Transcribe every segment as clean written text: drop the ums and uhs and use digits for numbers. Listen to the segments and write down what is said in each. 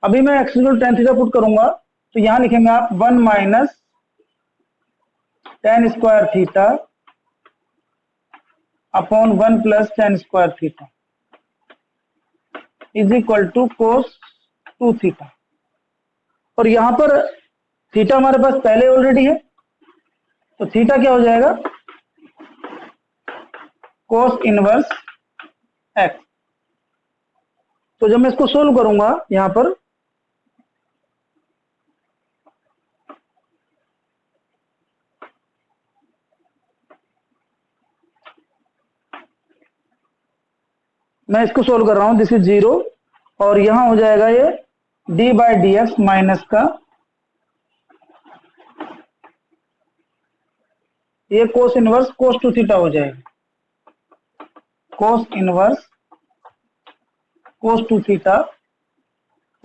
अभी मैं x equal tan theta put करूंगा तो यहां लिखेंगे आप 1 minus tan square theta upon 1 plus tan square theta is equal to cos 2 theta. और यहां पर थीटा हमारे पास पहले ऑलरेडी है, तो थीटा क्या हो जाएगा, कोस इनवर्स एक्स। तो जब मैं इसको सोल्व करूंगा यहां पर, मैं इसको सोल्व कर रहा हूं, दिस इज 0 और यहां हो जाएगा ये D by D X minus का ये कोस इनवर्स कोस 2 थीटा हो जाएगा, कोस इनवर्स कोस 2 थीटा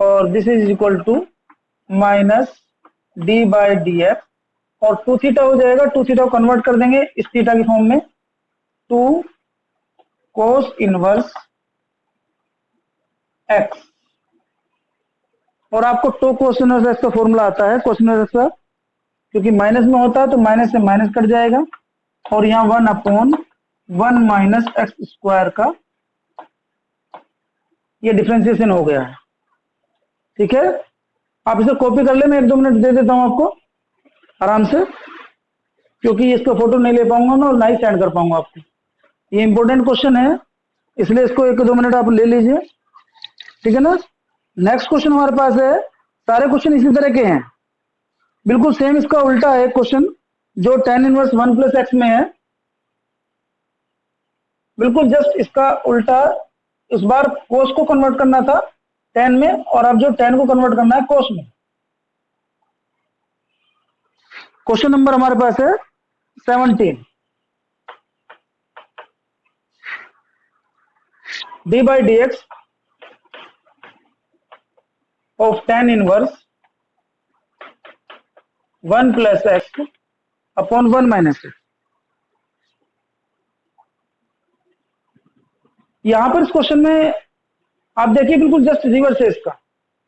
और this is equal to minus D by D X और 2 थीटा हो जाएगा, 2 थीटा को कन्वर्ट कर देंगे इस थीटा की फॉर्म में, 2 कोस इनवर्स एक्स। और आपको टू कोस इनवर्स एक्स का फॉर्मूला आता है कोस इनवर्स एक्स का, क्योंकि माइनस में होता है तो माइनस से माइनस कट जाएगा और यहाँ 1 अपॉन 1 माइनस एक्स स्क्वायर का ये डिफरेंशिएशन हो गया है। ठीक है, आप इसे कॉपी कर ले, मैं 1-2 मिनट दे देता हूं आपको आराम से, क्योंकि इसका फोटो नहीं ले पाऊंगा ना और ना ही सेंड कर पाऊंगा आपको। ये इंपॉर्टेंट क्वेश्चन है, इसलिए इसको 1-2 मिनट आप ले लीजिए। ठीक है ना। नेक्स्ट क्वेश्चन हमारे पास है, सारे क्वेश्चन इसी तरह के हैं, बिल्कुल सेम इसका उल्टा है क्वेश्चन जो tan इनवर्स 1 प्लस एक्स में है, बिल्कुल जस्ट इसका उल्टा। इस बार कोस को कन्वर्ट करना था tan में और अब जो tan को कन्वर्ट करना है कोस में। क्वेश्चन नंबर हमारे पास है 17, D by D x of tan inverse 1 plus x upon 1 minus x. यहां पर इस क्वेश्चन में आप देखिए बिल्कुल जस्ट रिवर्स है इसका।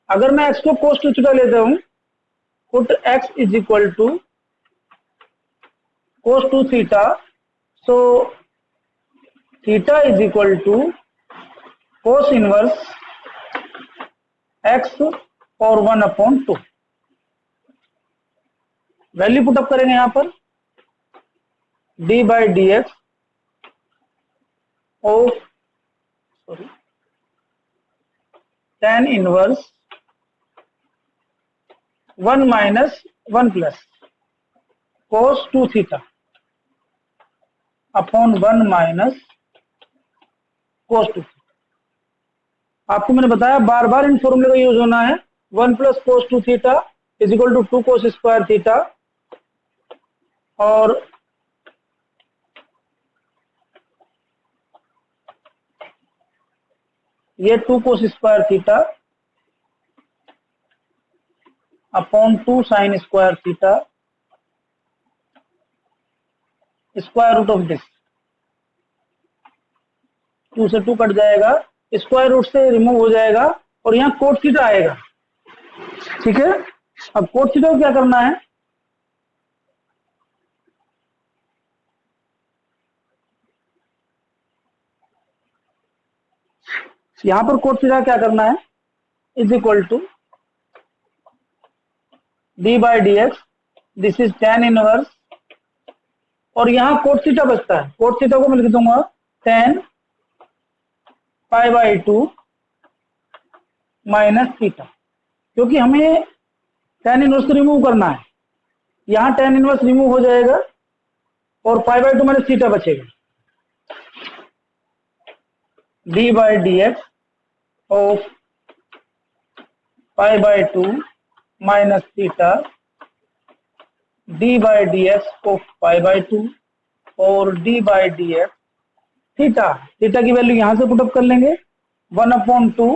अगर मैं x को कोस 2 थीटा लेता हूं, put x is equal to cos 2 theta, so theta is equal to cos inverse x और 1 अपॉन 2। वैल्यू पुटअप करेंगे यहां पर D by D x of tan inverse 1 minus 1 plus cos 2 theta upon 1 minus कोस 2। आपको मैंने बताया बार बार इन फॉर्मूले का use होना है। 1 plus cos 2 theta is equal to 2 cos square theta और ये 2 cos square theta upon 2 sine square theta square root of this, 2 से 2 कट जाएगा, स्क्वायर रूट से रिमूव हो जाएगा और यहाँ कोट थीटा आएगा। ठीक है, अब कोट थीटा को क्या करना है, यहां पर कोट थीटा क्या करना है, is equal to D by D X, this is tan inverse और यहां कोट थीटा बचता है, कोट थीटा को मैं लिख दूंगा tan pi by 2 minus theta, क्योंकि हमें tan इनवर्स रिमूव करना है। यहां tan इनवर्स रिमूव हो जाएगा और पाई बाई 2 माइनस थीटा बचेगा। D by D x of pi by 2 minus theta D by D x of pi by 2 और D by D x theta, theta की value यहां से पुटअप कर लेंगे 1 upon 2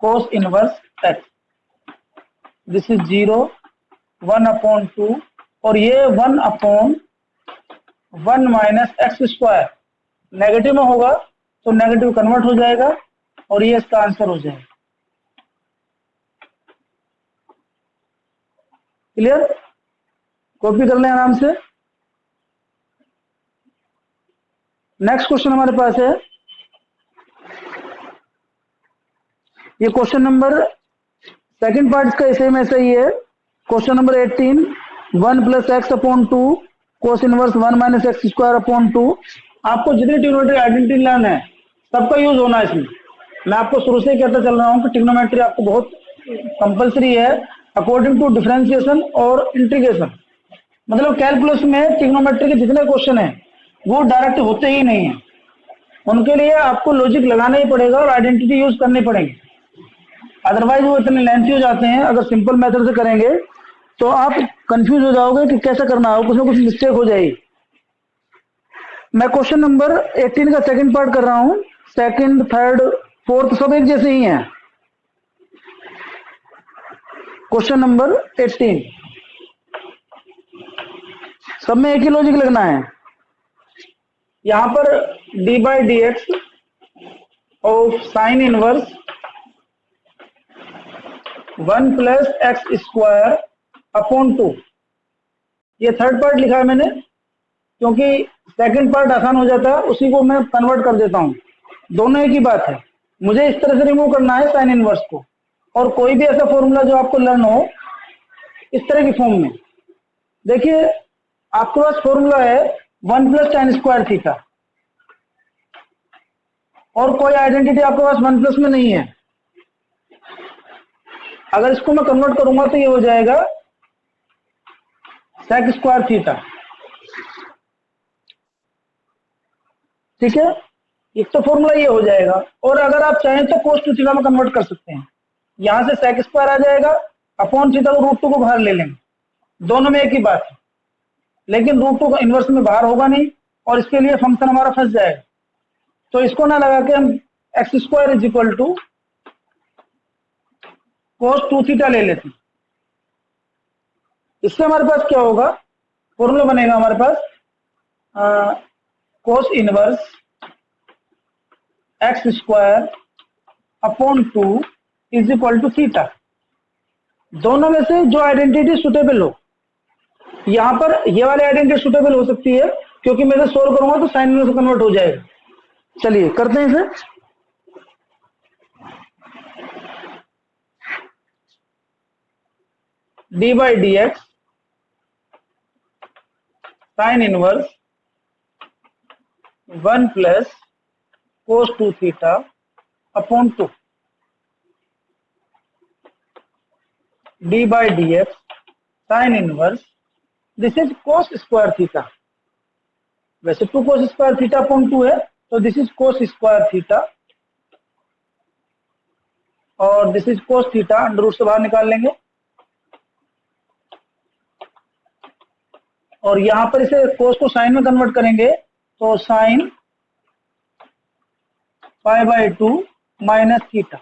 cos inverse x, this is 0, 1 upon 2 और ये 1 upon 1 minus x square negative में होगा तो नेगेटिव कन्वर्ट हो जाएगा और ये इसका आंसर हो जाएगा। क्लियर? कॉपी कर लें आराम से। नेक्स्ट क्वेश्चन हमारे पास है, ये क्वेश्चन नंबर सेकंड पार्ट का सेम ऐसा ही है। Question number 18, 1 plus x upon 2 cos inverse 1 minus x square upon 2। आपको जितनी ट्रिग्नोमेट्री आइडेंटिटी लर्न है सबका यूज होना है इसमें। मैं आपको शुरू से ही कहता चल रहा हूं कि ट्रिग्नोमेट्री आपको बहुत कंपलसरी है अकॉर्डिंग टू डिफरेंशिएशन और इंटीग्रेशन। मतलब कैलकुलस में ट्रिग्नोमेट्री के जितने क्वेश्चन है वो डायरेक्ट होते ही नहीं है, उनके लिए आपको लॉजिक लगाना ही पड़ेगा और आइडेंटिटी यूज करनी पड़ेगी, अदरवाइज वो इतने लेंथी हो जाते हैं। अगर सिंपल मेथड से करेंगे तो आप कंफ्यूज हो जाओगे कि कैसे करना है, कुछ ना कुछ मिस्टेक हो जाएगी। मैं क्वेश्चन नंबर 18 का सेकंड पार्ट कर रहा हूं। सेकंड, थर्ड, फोर्थ सब एक जैसे ही हैं। क्वेश्चन नंबर 18 सब में एक ही लॉजिक लगना है। यहां पर D by D x of sine inverse 1 plus x square upon 2, ये थर्ड पार्ट लिखा है मैंने क्योंकि सेकंड पार्ट आसान हो जाता है, उसी को मैं कन्वर्ट कर देता हूं। दोनों एक ही बात है। मुझे इस तरह से रिमूव करना है साइन इनवर्स को, और कोई भी ऐसा फॉर्मूला जो आपको लर्न हो इस तरह की फॉर्म में। देखिए आपके पास फॉर्मूला है 1 प्लस tan स्क्वायर थीटा, और कोई आइडेंटिटी आपके पास 1 प्लस में नहीं है। अगर इसको मैं कन्वर्ट करूंगा तो ये हो जाएगा सेक स्क्वायर थीटा। ठीक है, एक तो फॉर्मूला ये हो जाएगा, और अगर आप चाहें तो कोस टू थीटा में कन्वर्ट कर सकते हैं। यहां से सेक स्क्वायर आ जाएगा, अपॉन थीटा को रूट 2 को बाहर ले लेंगे, दोनों में एक ही बात है। लेकिन रूट 2 का इनवर्स में बाहर होगा नहीं, और इसके लिए फंक्शन हमारा फंस जाएगा। तो इसको ना लगा के हम x square is equal to cos 2 theta ले लेते हैं। इससे हमारे पास क्या होगा, फॉर्मूला बनेगा हमारे पास cos inverse x square upon 2 is equal to theta. दोनों में से जो आइडेंटिटी सुटेबल हो, यहां पर ये वाली आइडेंटिटी सुटेबल हो सकती है क्योंकि मैं इसे सोल्व करूंगा तो साइन में से कन्वर्ट हो जाएगा। चलिए करते हैं इसे। D by D x sine inverse 1 plus cos 2 theta upon 2, d by D x sine inverse, this is cos square theta. वैसे 2 कोस स्क्वायर थीटा अपॉन 2 है, तो this is cos square theta, और this is cos theta, under root से बाहर निकाल लेंगे। और यहां पर इसे कोस को साइन में कन्वर्ट करेंगे तो sine pi by 2 minus theta.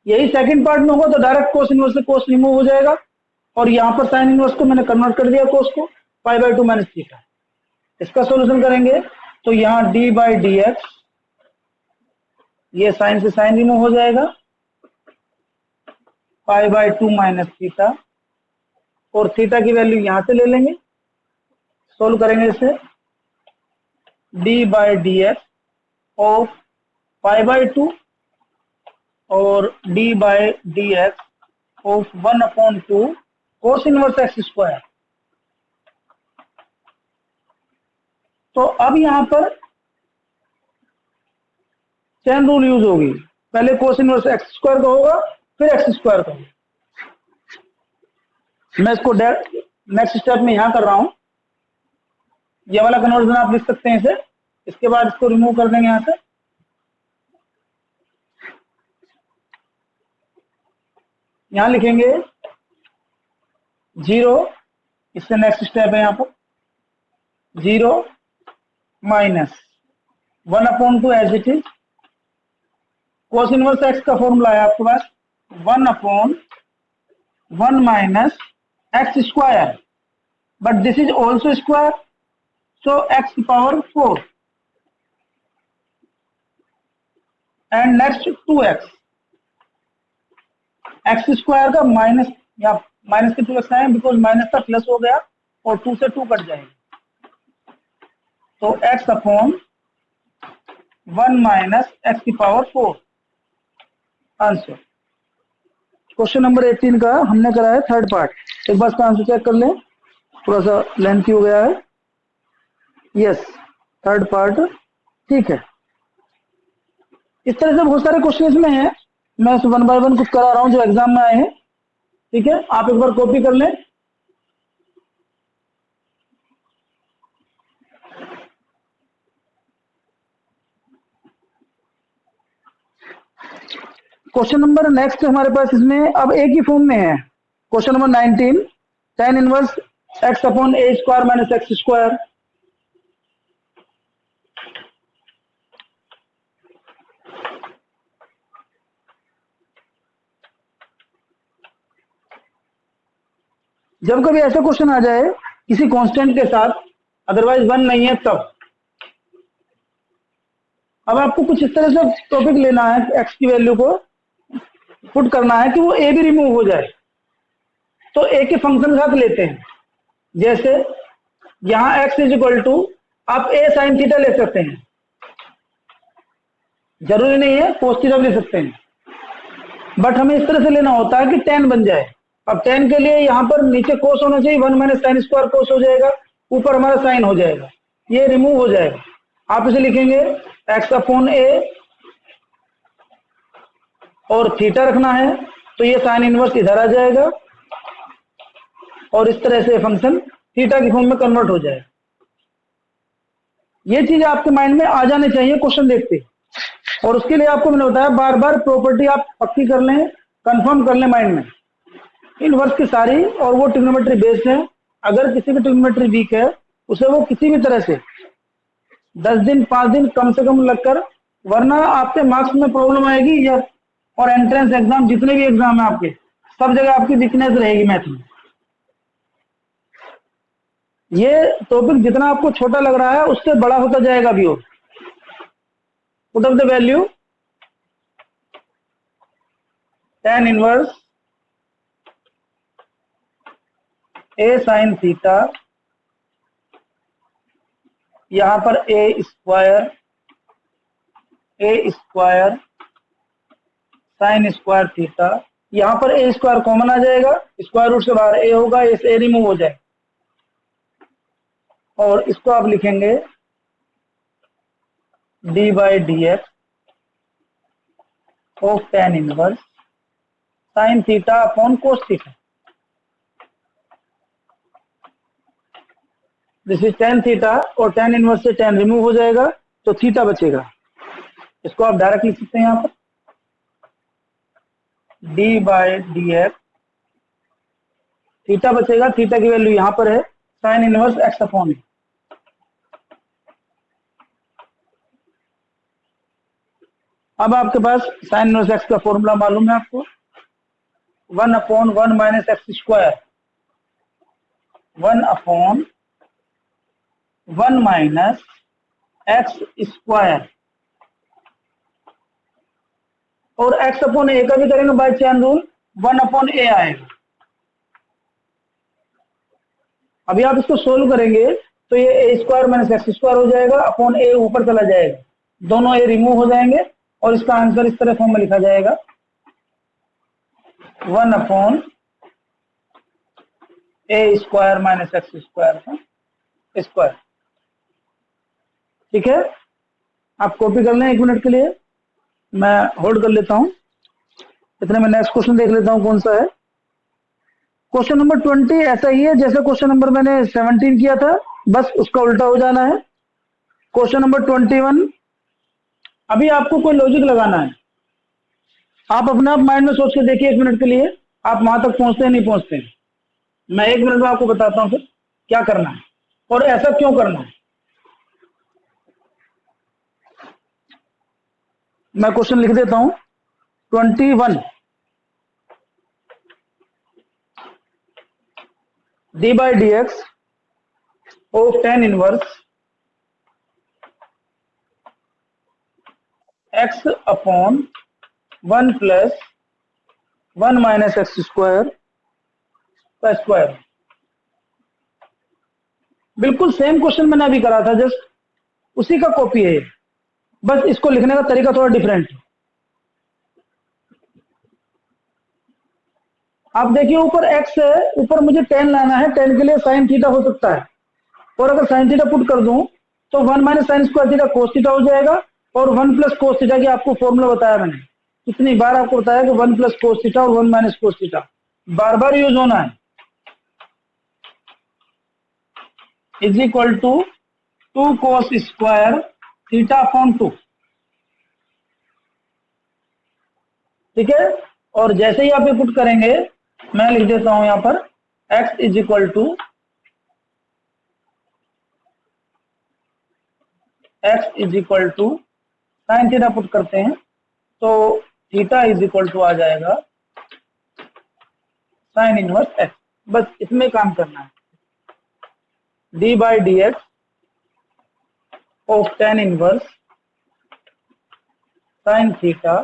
यही सेकंड पार्ट में होगा तो डायरेक्ट कोस इनवर्स से कोस रिमूव हो जाएगा, और यहां पर साइन इनवर्स को मैंने कन्वर्ट कर दिया कोस को, पाई बाई 2 माइनस थीटा। इसका सॉल्यूशन करेंगे तो यहां डी बाई डी एक्स, ये साइन से साइन रिमूव हो जाएगा, पाई बाई 2 माइनस थीटा, और थीटा की वैल्यू यहां से ले लेंगे, सोल्व करेंगे इसे। D by D x of pi by 2 और D by D x of 1 upon 2 cos inverse x square. तो अब यहां पर चेन रूल यूज होगी, पहले कोस इनवर्स एक्स स्क्वायर का होगा, फिर एक्स स्क्वायर का होगा। मैं इसको नेक्स्ट स्टेप में यहां कर रहा हूं। ये वाला कन्वर्जन आप लिख सकते हैं इसे, इसके बाद इसको रिमूव कर देंगे यहां से। यहां लिखेंगे 0, इससे नेक्स्ट स्टेप है यहां पर 0 minus 1 upon 2 as it is, cos inverse x का फॉर्मूला है आपके पास 1 upon 1 minus x square, but this is also square, so x power 4 and next 2x, x square का माइनस, या माइनस के 2x आए बिकॉज माइनस का plus हो गया और 2 से 2 कट जाएगा, तो x अपॉन 1 माइनस एक्स की पावर 4 आंसर। क्वेश्चन नंबर 18 का हमने करा है थर्ड पार्ट। एक बार इसका आंसर चेक कर लें, थोड़ा सा लेंथी हो गया है। यस, थर्ड पार्ट ठीक है। इस तरह से बहुत सारे क्वेश्चन इसमें हैं, मैं वन बाय वन कुछ करा रहा हूं जो एग्जाम में आए हैं। ठीक है, आप एक बार कॉपी कर लें। क्वेश्चन नंबर नेक्स्ट हमारे पास इसमें अब एक ही फॉर्म में है। Question number 19, tan inverse x upon a square minus x square. जब कभी ऐसा क्वेश्चन आ जाए किसी कांस्टेंट के साथ, अदरवाइज वन नहीं है, तब अब आपको कुछ इस तरह से टॉपिक लेना है, एक्स की वैल्यू को पुट करना है कि वो ए भी रिमूव हो जाए। तो ए के फंक्शन के साथ लेते हैं, जैसे यहां एक्स इज इक्वल टू, आप ए साइन थीटा ले सकते हैं, जरूरी नहीं है कोस थीटा ले सकते हैं, बट हमें इस तरह से लेना होता है कि टेन बन जाए। अब टेन के लिए यहां पर नीचे कोस होना चाहिए, 1 माइनस साइन स्क्वायर कोस हो जाएगा, ऊपर हमारा साइन हो जाएगा, ये रिमूव हो जाएगा। आप इसे लिखेंगे एक्स अपॉन ए और थीटा रखना है, तो ये साइन इनवर्स इधर आ जाएगा और इस तरह से फंक्शन थीटा की फॉर्म में कन्वर्ट हो जाएगा। ये चीज आपके माइंड में आ जाने चाहिए क्वेश्चन देखते, और उसके लिए आपको मैंने बताया बार बार प्रॉपर्टी आप पक्की कर लें, कंफर्म कर लें माइंड में इनवर्स की सारी, और वो ट्रिग्नोमेट्री बेस्ड है। अगर किसी की ट्रिग्नोमेट्री वीक है, उसे वो किसी भी तरह से 10 दिन 5 दिन कम से कम लगकर, वरना आपके मार्क्स में प्रॉब्लम आएगी, या और एंट्रेंस एग्जाम जितने भी एग्जाम है आपके, सब जगह आपकी वीकनेस रहेगी मैथ में। ये टॉपिक जितना आपको छोटा लग रहा है उससे बड़ा होता जाएगा भी। और put off the value tan inverse A sine theta, यहां पर ए स्क्वायर साइन स्क्वायर थीटा, यहां पर ए स्क्वायर कॉमन आ जाएगा, स्क्वायर रूट से बाहर ए होगा, इस ए रिमूव हो जाए, और इसको आप लिखेंगे D by D x of tan inverse sine theta upon cos theta. This is tan theta, और tan इनवर्स से tan रिमूव हो जाएगा, तो थीटा बचेगा। इसको आप डायरेक्ट लिख सकते हैं यहां पर D by D x, theta बचेगा, थीटा की वैल्यू यहां पर है साइन इनवर्स एक्स अपॉन। अब आपके पास साइन इनवर्स एक्स का फॉर्मूला मालूम है आपको, 1 upon 1 minus x square, 1 upon 1 minus x square, और एक्स अपॉन ए का भी करेंगे बाय चैन रूल, 1 अपॉन ए आएगा। अभी आप इसको सोल्व करेंगे तो ये ए स्क्वायर माइनस एक्स स्क्वायर हो जाएगा, अपॉन ए ऊपर चला जाएगा, दोनों ए रिमूव हो जाएंगे, और इसका आंसर इस तरह फॉर्म में लिखा जाएगा 1 upon a square minus x square का स्क्वायर। ठीक है, आप कॉपी कर लें 1 मिनट के लिए, मैं होल्ड कर लेता हूं, इतने में नेक्स्ट क्वेश्चन देख लेता हूं कौन सा है। क्वेश्चन नंबर 20 ऐसा ही है जैसे क्वेश्चन नंबर मैंने 17 किया था, बस उसका उल्टा हो जाना है। क्वेश्चन नंबर 21, अभी आपको कोई लॉजिक लगाना है, आप अपने आप माइंड में सोच के देखिए 1 मिनट के लिए, आप वहां तक पहुंचते हैं नहीं पहुंचते हैं, मैं 1 मिनट में आपको बताता हूं फिर क्या करना है और ऐसा क्यों करना है। मैं क्वेश्चन लिख देता हूं 21, D by D x of tan inverse x upon 1 plus 1 minus x square का स्क्वायर। बिल्कुल सेम क्वेश्चन मैंने अभी करा था, जस्ट उसी का कॉपी है, बस इसको लिखने का तरीका थोड़ा डिफरेंट है। आप देखिए ऊपर x है, ऊपर मुझे tan लाना है, tan के लिए साइन थीटा हो सकता है, और अगर साइन थीटा पुट कर दूं तो 1 minus sign square theta cos theta हो जाएगा, और 1 प्लस कोस थीटा की आपको फॉर्मूला बताया मैंने, कितनी बार आपको बताया कि 1 प्लस कोस थीटा और 1 माइनस कोस थीटा बार बार यूज होना है, is equal to 2 cos square theta upon 2। ठीक है, और जैसे ही आप ये पुट करेंगे, मैं लिख देता हूं यहां पर x is equal to sine theta put करते हैं तो थीटा इज इक्वल टू आ जाएगा साइन इनवर्स x। बस इसमें काम करना है, d by D x of tan inverse sine theta,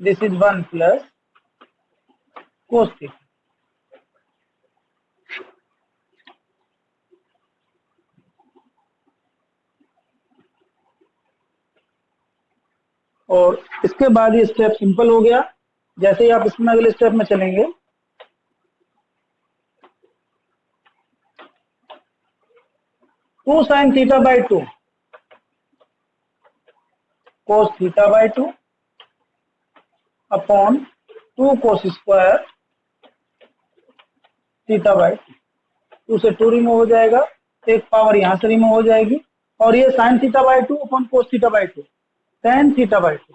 this is 1 plus cos theta. और इसके बाद ये स्टेप सिंपल हो गया। जैसे ही आप इसमें अगले स्टेप में चलेंगे, two sine theta by 2 cos theta by 2 upon 2 cos square theta by 2 से 2 रिमूव हो जाएगा, एक पावर यहां से रिमूव हो जाएगी, और ये sign theta by 2 upon cos theta by 2 tan theta by 2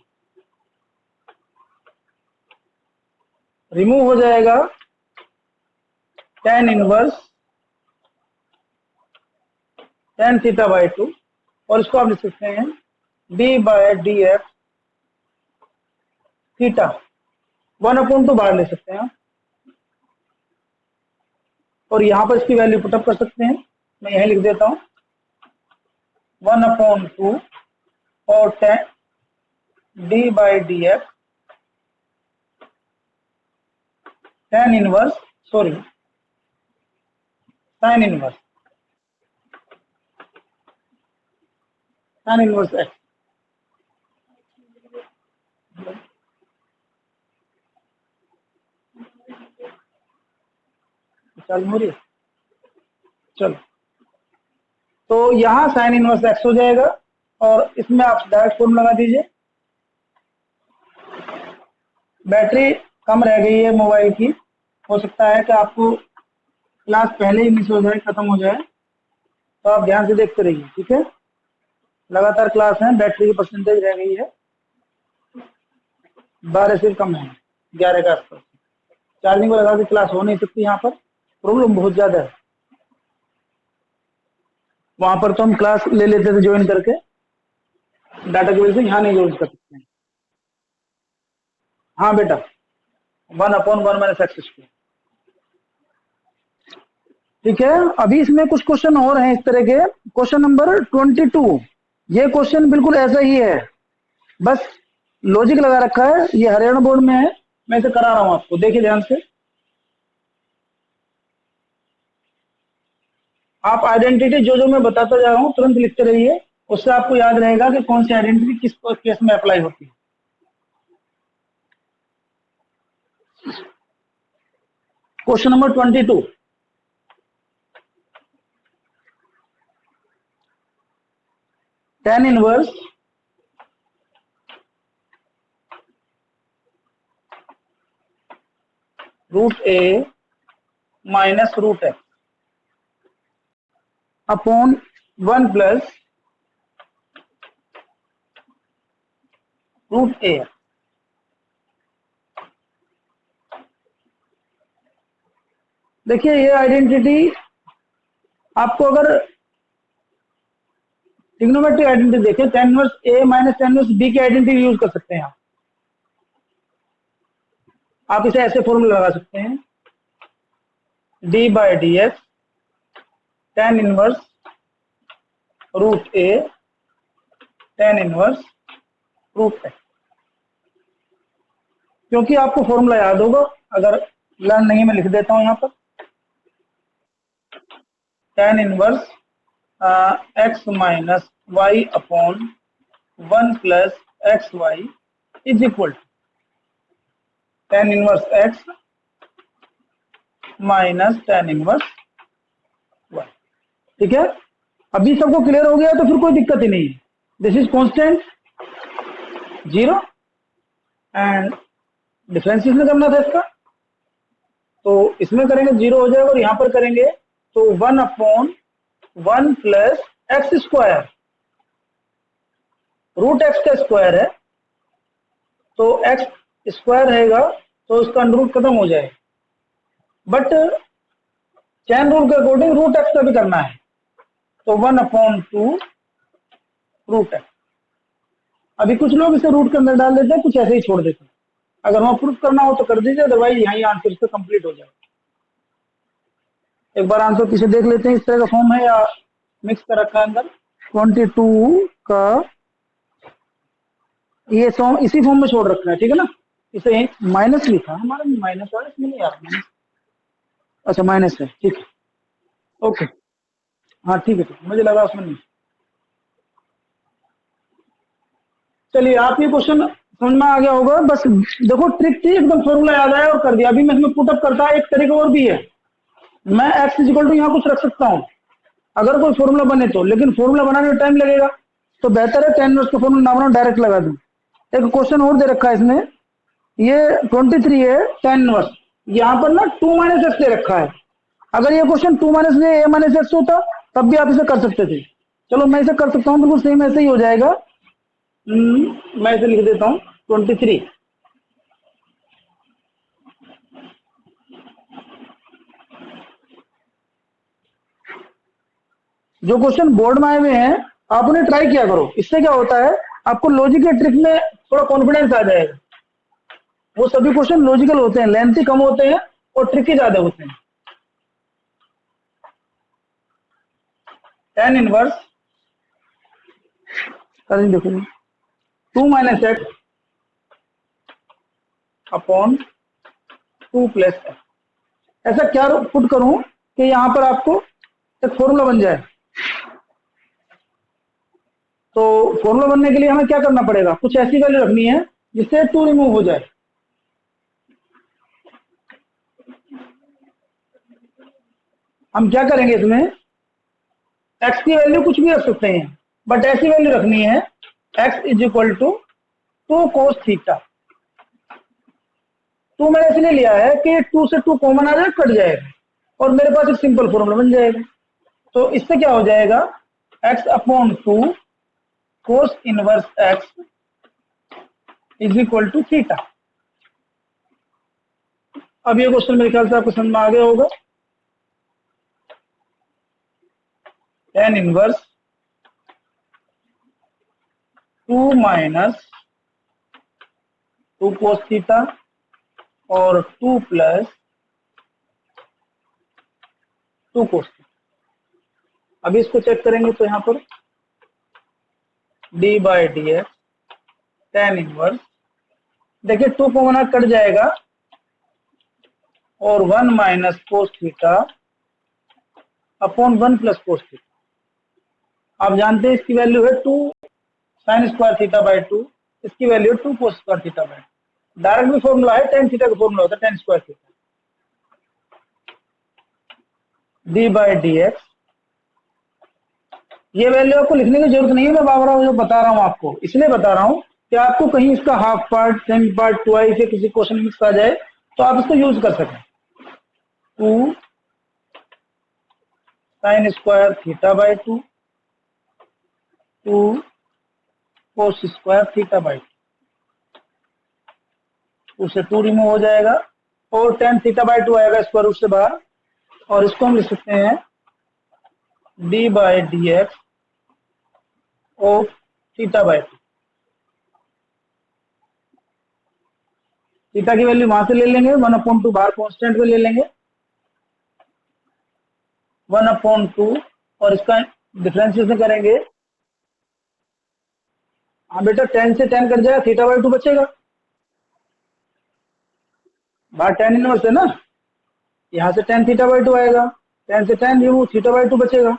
remove हो जाएगा, tan inverse tan theta by 2, और इसको आप लिख सकते हैं d by D F theta, 1/2 बाहर ले सकते हैं, और यहां पर इसकी वैल्यू पुटअप कर सकते हैं। मैं यही लिख देता हूं 1/2 और D by D F ten inverse sine inverse x. चल मुझे चलो, तो यहां साइन इनवर्स एक्स हो जाएगा, और इसमें आप डायरेक्ट फॉर्मूला लगा दीजिए। बैटरी कम रह गई है मोबाइल की, हो सकता है कि आपको क्लास पहले ही मिस हो जाए, खत्म हो जाए, तो आप ध्यान से देखते रहिए। ठीक है, लगातार क्लास है, बैटरी की परसेंटेज रह गई है 12 से कम है, 11 के आसपास। चार्जिंग को लगा के क्लास हो नहीं सकती, यहाँ पर प्रॉब्लम बहुत ज्यादा है। वहां पर तो हम क्लास ले लेते थे ज्वाइन करके डाटा की वजह से, यहाँ नहीं यूज कर सकते हैं। हाँ बेटा, 1/1 माइनस एक्स स्क्वायर। ठीक है, अभी इसमें कुछ क्वेश्चन और हैं इस तरह के। क्वेश्चन नंबर 22, ये क्वेश्चन बिल्कुल ऐसा ही है, बस लॉजिक लगा रखा है। ये हरियाणा बोर्ड में है, मैं इसे करा रहा हूं आपको, देखिए ध्यान से। आप आइडेंटिटी जो जो मैं बताता जा रहा हूं तुरंत लिखते रहिए, उससे आपको याद रहेगा कि कौन सी आइडेंटिटी किस केस में अप्लाई होती है। Question number 22, tan inverse root a minus root x upon 1 plus root a. देखिए ये आइडेंटिटी आपको अगर ट्रिग्नोमेट्रिक आइडेंटिटी देखें, tan inverse a minus tan inverse b की आइडेंटिटी यूज कर सकते हैं आप इसे ऐसे फॉर्मूला लगा सकते हैं, d by D x tan inverse root a tan inverse root x, क्योंकि आपको फॉर्मूला याद होगा, अगर लर्न नहीं मैं लिख देता हूं यहां पर, tan inverse x minus y upon 1 plus x y is equal to tan inverse x minus tan inverse y. ठीक है, अभी सबको क्लियर हो गया तो फिर कोई दिक्कत ही नहीं है। This is constant 0 and differentiation करना था इसका, तो इसमें करेंगे 0 हो जाएगा, और यहां पर करेंगे तो 1 upon 1 plus x square, root x का स्क्वायर है तो एक्स स्क्वायर रहेगा तो उसका रूट खत्म हो जाएगा, बट चैन रूल के अकॉर्डिंग रूट एक्स का भी करना है, तो 1 अपॉन 2 रूट एक्स। अभी कुछ लोग इसे रूट के अंदर डाल देते हैं, कुछ ऐसे ही छोड़ देते हैं, अगर वहां प्रूफ करना हो तो कर दीजिए, अदरवाइज यहीं आंसर इसका कंप्लीट हो जाएगा। एक बार आंसर पीछे देख लेते हैं, इस तरह का फॉर्म है या मिक्स कर रखा है अंदर। 22 का ये सॉन्ग इसी फॉर्म में छोड़ रखा है, ठीक है ना, इसे माइनस लिखा हमारा, माइनस वाला इसमें नहीं आ रहा, अच्छा माइनस है, ठीक है, ओके, हाँ ठीक है, मुझे लगा उसमें नहीं। चलिए, आप ये क्वेश्चन समझ में आ गया होगा, बस देखो ट्रिक थी, एकदम फॉर्मूला याद आया और कर दिया। अभी मैं इसमें पुटअप करता है, एक तरीका और भी है, मैं एक्स इक्वल टू यहाँ कुछ रख सकता हूँ अगर कोई फॉर्मूला बने तो, लेकिन फॉर्मूला बनाने में टाइम लगेगा, तो बेहतर है tan इनवर्स का फॉर्मूला ना बनाओ, डायरेक्ट लगा दूं। एक क्वेश्चन और दे रखा है इसमें, ये 23 है tan इनवर्स, यहाँ पर ना 2 माइनस एक्स दे रखा है, अगर ये क्वेश्चन 2 माइनस ए माइनस एक्स होता तब भी आप इसे कर सकते थे। चलो मैं इसे कर सकता हूँ, बिल्कुल सेम ऐसे ही हो जाएगा। मैं इसे लिख देता हूँ 23। जो क्वेश्चन बोर्ड में आए हुए हैं आप उन्हें ट्राई किया करो, इससे क्या होता है आपको लॉजिक के ट्रिक में थोड़ा कॉन्फिडेंस आ जाएगा। वो सभी क्वेश्चन लॉजिकल होते हैं, लेंथी कम होते हैं और ट्रिकी ज्यादा होते हैं। tan इनवर्स, देखो 2 minus x upon 2 plus x, ऐसा क्या पुट करूं कि यहां पर आपको एक फॉर्मूला बन जाए। तो फॉर्मूला बनने के लिए हमें क्या करना पड़ेगा, कुछ ऐसी वैल्यू रखनी है जिससे 2 रिमूव हो जाए। हम क्या करेंगे इसमें, एक्स की वैल्यू कुछ भी रख सकते हैं, बट ऐसी वैल्यू रखनी है x is equal to 2 cos theta. 2 मैंने इसलिए लिया है कि 2 से 2 कॉमन आ जाए, कट जाएगा और मेरे पास एक सिंपल फॉर्मूला बन जाएगा। तो इससे क्या हो जाएगा, x upon 2 cos inverse x is equal to theta. अब ये क्वेश्चन मेरे ख्याल से आपको समझ में आ गया होगा। tan inverse 2 minus 2 cos theta और 2 प्लस 2 कोस थीटा। अभी इसको चेक करेंगे तो यहां पर D by D x tan inverse, देखिए 2 कॉमन कट जाएगा और 1 minus cos theta upon 1 plus cos theta. आप जानते हैं इसकी वैल्यू है 2 साइन स्क्वायर थीटा बाई 2, इसकी value 2 cos square theta by 2। Direct भी फॉर्मूला है, tan थीटा का फॉर्मूला होता है tan square theta, D by D x. ये वैल्यू आपको लिखने की जरूरत नहीं है, मैं बाबरा जो बता रहा हूं आपको, इसलिए बता रहा हूं कि आपको कहीं इसका half part, semi part, twice या किसी क्वेश्चन में मिक्स आ जाए तो आप इसको यूज कर सकें। 2 sine square theta by 2, 2 cos square theta by 2 से 2 रिमूव हो जाएगा और tan थीटा बाई 2 आएगा स्क्वायर रूट से बाहर, और इसको हम लिख सकते हैं d by D x of theta by 2। Theta की वैल्यू वहां से ले लेंगे, 1/2 बाहर कांस्टेंट पे ले लेंगे, 1/2 और इसका डिफरेंशिएशन करेंगे हाँ बेटा, 10 से 10 कट जाएगा, थीटा बाई 2 बचेगा। बाहर tan इनवर्स है ना, यहाँ से tan थीटा बाई 2 आएगा, 10 से 10 रिमूव, थीटा बाई 2 बचेगा,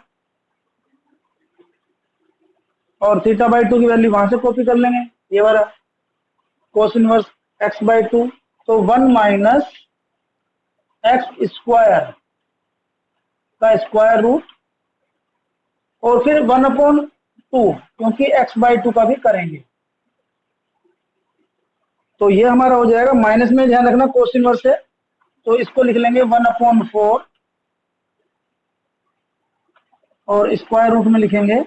और थीटा बाई 2 की वैल्यू वहां से कॉपी कर लेंगे, ये वाला कोस इनवर्स x बाई 2, तो 1 माइनस एक्स स्क्वायर का स्क्वायर रूट, और फिर 1/2, क्योंकि x बाई 2 का भी करेंगे, तो ये हमारा हो जाएगा। माइनस में ध्यान रखना कोस इनवर्स है, तो इसको लिख लेंगे 1/4, और स्क्वायर रूट में लिखेंगे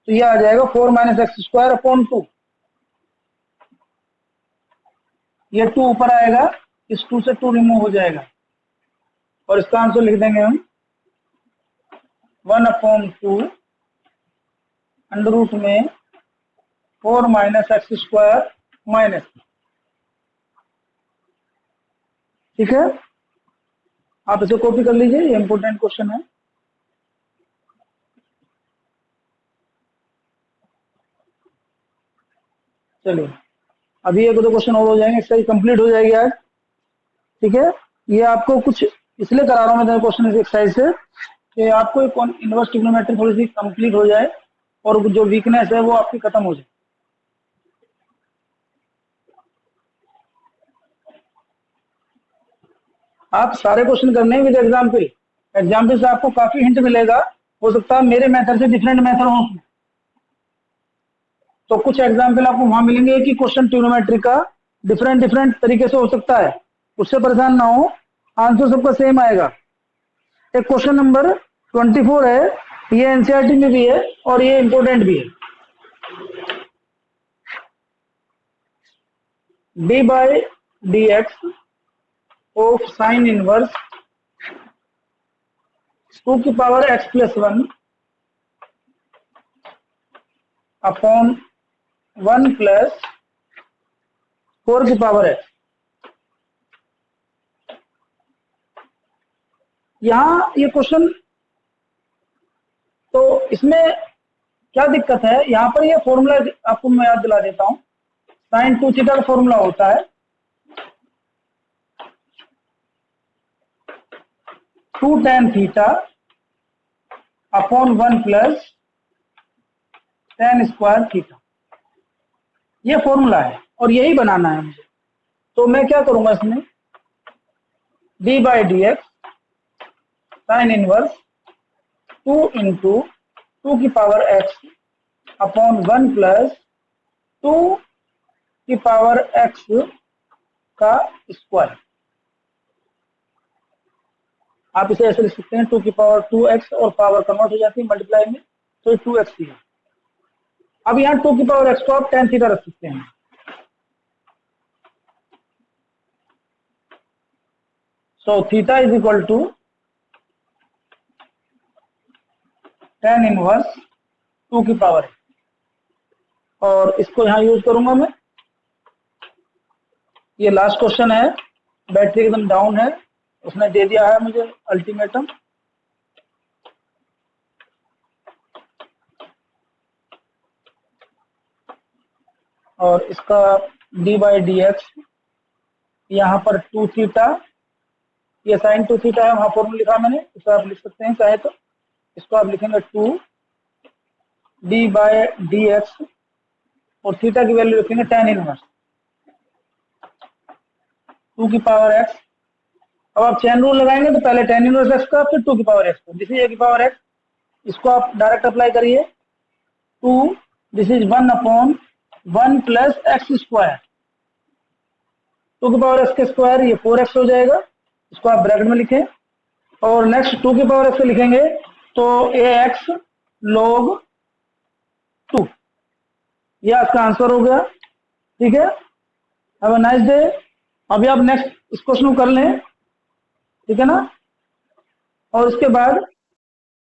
तो ये आ जाएगा 4 माइनस एक्स स्क्वायर अपॉन 2। ये 2 ऊपर आएगा, इस 2 से 2 रिमूव हो जाएगा, और इसका आंसर लिख देंगे हम 1/2 अंडर रूट में 4 माइनस एक्स स्क्वायर माइनस, ठीक है। आप इसे कॉपी कर लीजिए, ये इंपॉर्टेंट क्वेश्चन है। चलिए, अभी एक दो क्वेश्चन और हो जाएंगे, एक्सरसाइज कंप्लीट हो जाएगी आज, ठीक है। ये आपको कुछ इसलिए करा रहा हूँ मैं क्वेश्चन इस एक्सरसाइज से कि आपको एक इनवर्स ट्रिग्नोमेट्री थोड़ी सी कंप्लीट हो जाए और जो वीकनेस है वो आपकी खत्म हो जाए। आप सारे क्वेश्चन करने हैं विद एग्जाम्पल, एग्जाम्पल से आपको काफी हिंट मिलेगा, हो सकता है मेरे मेथड से डिफरेंट मेथड हो, तो कुछ एग्जाम्पल आपको वहां मिलेंगे कि क्वेश्चन ट्रिग्नोमेट्री का डिफरेंट डिफरेंट तरीके से हो सकता है, उससे परेशान ना हो, आंसर सबका सेम आएगा। एक क्वेश्चन नंबर 24 है, ये एनसीईआरटी में भी है और ये इंपॉर्टेंट भी है। D by D x of sine inverse 2 की power x plus 1 upon 1 plus 4 की पावर x। यहां ये क्वेश्चन, तो इसमें क्या दिक्कत है, यहां पर ये फॉर्मूला आपको मैं याद दिला देता हूं। साइन 2 थीटा का फॉर्मूला होता है 2 tan theta upon 1 plus tan square theta, ये फॉर्मूला है और यही बनाना है मुझे। तो मैं क्या करूंगा इसमें, D by D x sine inverse 2 into 2 की पावर x अपॉन 1 प्लस 2 की पावर x का स्क्वायर। आप इसे ऐसे लिख सकते हैं 2 की पावर 2x और पावर कन्वर्ट हो जाती है मल्टीप्लाई में, तो 2x थीटा। अब यहाँ 2 की पावर x को आप tan थीटा रख सकते हैं। So theta is equal to tan inverse 2 की पावर, और इसको यहां यूज करूंगा मैं। ये लास्ट क्वेश्चन है, बैटरी एकदम डाउन है, उसने दे दिया है मुझे अल्टीमेटम। और इसका डी बाई डी एक्स, यहाँ पर 2 थीटा, ये साइन 2 थीटा है, वहां फॉर्मूला लिखा मैंने, इसे आप लिख सकते हैं चाहे तो। इसको आप लिखेंगे 2 डी बाई डी एक्स, और थीटा की वैल्यू लिखेंगे tan इनवर्स 2 की पावर x। अब आप चेन रूल लगाएंगे तो पहले tan इनवर्स x का, फिर 2 की पावर x का, दिस इज a की पावर x, इसको आप डायरेक्ट अप्लाई करिए। 2 this is 1 upon 1 plus x square, 2 की पावर x के स्क्वायर, ये 4x हो जाएगा, इसको आप ब्रैकेट में लिखें। और नेक्स्ट 2 की पावर x से लिखेंगे तो ax log 2, ये आपका आंसर हो गया, ठीक है। Have a nice day. अभी आप नेक्स्ट इस क्वेश्चन को कर लें, ठीक है ना, और उसके बाद